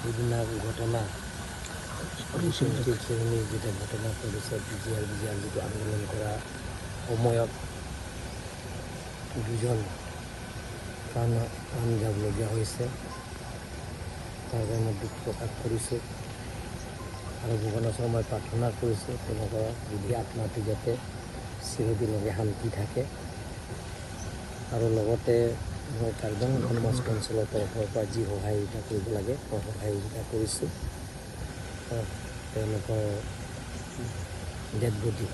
বিভিন্ন ঘটনা সাংস্কৃতিক শ্ৰেণী যেটা ঘটনা কৰিছে বিজিআৰ যিটো আন্দোলন কৰা সময়ত দুজন প্ৰাণ যাবলগীয়া হৈছে তাৰ কাৰণে দুখ প্ৰকাশ কৰিছোঁ আৰু ভগৱানৰ ওচৰত মই প্ৰাৰ্থনা কৰিছোঁ তেওঁলোকৰ বুদ্ধি আত্মাটো যাতে চিৰদিনলৈকে শান্তি থাকে আৰু লগতে মই কাৰ্বি আংলং সমাজ অঞ্চলৰ তৰফৰ পৰা যি সহায়িতা কৰিব লাগে মই সহায়িতা কৰিছোঁ তেওঁলোকৰ ডেড বডি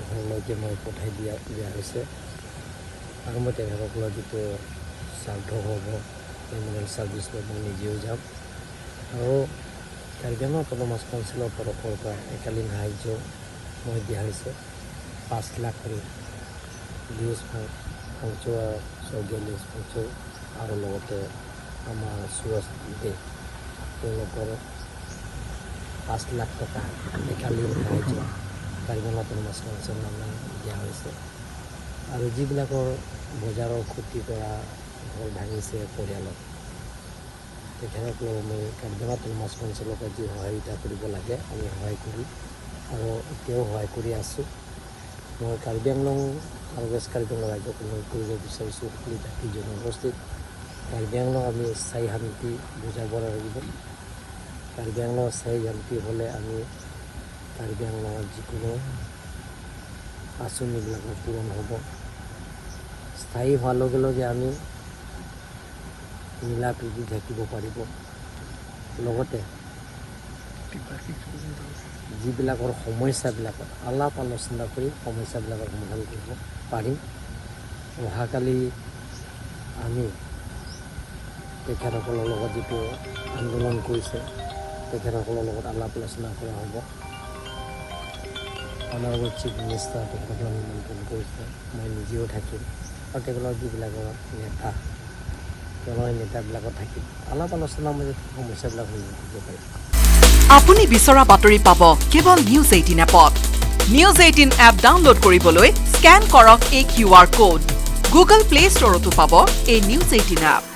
ঘৰলৈকে মই পঠাই দিয়া হৈছে আৰু মই তেখেতসকলৰ যিটো শ্ৰাদ্ধ হ'ব মেমৰিয়েল ছাৰ্ভিচ মই নিজেও যাম আৰু কাৰ্বি আংলং সমাজ অঞ্চলৰ তৰফৰ পৰা একালীন সাহাৰ্য মই দিয়া হৈছে 5 লাখ লিজ পঞ্চৰ স্বৰ্গীয় লিজ পঞ্চৰ আৰু লগতে আমাৰ সুৰজ দে তেওঁলোকৰ 5 লাখ টকা একালীন সাহাৰ্য কাৰ্বি আংলং সমাজ অঞ্চলৰ নামে দিয়া হৈছে আৰু যিবিলাকৰ বজাৰৰ ক্ষতি কৰা ঘৰ ভাঙিছে পৰিয়ালত তেখেতসকলক আমি কাৰ্বি আংলং সমাজ অঞ্চলক যি সহায়িতা কৰিব লাগে আমি সহায় কৰি আৰু এতিয়াও সহায় কৰি আছোঁ মই কাৰ্বি আংলং আৰু ৱেষ্ট কাৰ্বি আংলং ৰাজ্যক অনুৰোধ কৰিব বিচাৰিছোঁ সকলো জাতি জনগোষ্ঠীক কাৰ্বি আংলং আমি স্থায়ী শান্তি বুজাব লাগিব কাৰ্বি আংলং স্থায়ী শান্তি হ'লে আমি কাৰ্বি আংলঙৰ যিকোনো আঁচনিবিলাকৰ পূৰণ হ'ব স্থায়ী হোৱাৰ লগে লগে আমি মিলা প্ৰীতি থাকিব পাৰিব লগতে যিবিলাকৰ সমস্যাবিলাকত আলাপ আলোচনা কৰি সমস্যাবিলাকৰ সমাধান কৰিব পাৰিম অহাকালি আমি তেখেতসকলৰ লগত যিটো আন্দোলন কৰিছে তেখেতসকলৰ লগত আলাপ আলোচনা কৰা হ'ব অনাৰেবল চিফ মিনিষ্টাৰ তেখেতসকলক নিমন্ত্ৰণ কৰিছে মই নিজেও থাকিম আৰু তেখেতৰ যিবিলাকৰ নেতা তেওঁলোকৰ নেতাবিলাকত থাকিম আলাপ আলোচনাৰ মাজত সমস্যাবিলাক সমাধান কৰিব পাৰিম আপুনি বিচৰা বাতৰি পাব কেৱল নিউজ 18 এপত নিউজ 18 এপ ডাউনলোড কৰিবলৈ স্ক্যান কৰক এই QR কোড গুগল প্লে ষ্টৰতো পাব এই নিউজ 18 এপ